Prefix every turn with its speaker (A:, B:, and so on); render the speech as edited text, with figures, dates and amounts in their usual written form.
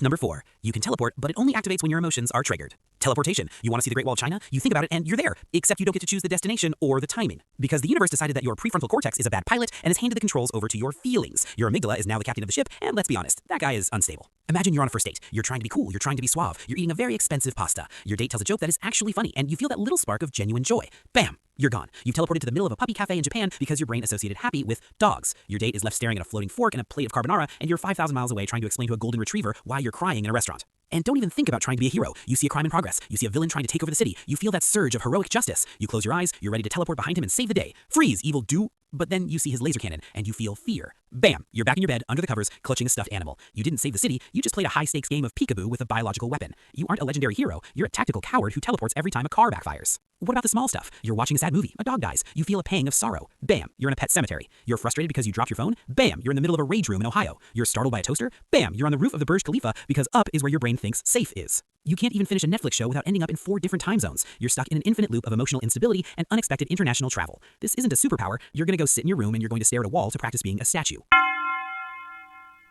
A: Number 4. You can teleport, but it only activates when your emotions are triggered. Teleportation. You want to see the Great Wall of China? You think about it and you're there, except you don't get to choose the destination or the timing. Because the universe decided that your prefrontal cortex is a bad pilot and has handed the controls over to your feelings. Your amygdala is now the captain of the ship, and let's be honest, that guy is unstable. Imagine you're on a first date. You're trying to be cool, you're trying to be suave, you're eating a very expensive pasta. Your date tells a joke that is actually funny, and you feel that little spark of genuine joy. Bam! You're gone. You've teleported to the middle of a puppy cafe in Japan because your brain associated happy with dogs. Your date is left staring at a floating fork and a plate of carbonara, and you're 5,000 miles away trying to explain to a golden retriever why you're crying in a restaurant. And don't even think about trying to be a hero. You see a crime in progress. You see a villain trying to take over the city. You feel that surge of heroic justice. You close your eyes. You're ready to teleport behind him and save the day. Freeze, evil do. But then you see his laser cannon, and you feel fear. Bam! You're back in your bed, under the covers, clutching a stuffed animal. You didn't save the city, you just played a high-stakes game of peekaboo with a biological weapon. You aren't a legendary hero, you're a tactical coward who teleports every time a car backfires. What about the small stuff? You're watching a sad movie, a dog dies, you feel a pang of sorrow. Bam! You're in a pet cemetery. You're frustrated because you dropped your phone. Bam! You're in the middle of a rage room in Ohio. You're startled by a toaster. Bam! You're on the roof of the Burj Khalifa because up is where your brain thinks safe is. You can't even finish a Netflix show without ending up in 4 different time zones. You're stuck in an infinite loop of emotional instability and unexpected international travel. This isn't a superpower. You're gonna go sit in your room and you're going to stare at a wall to practice being a statue.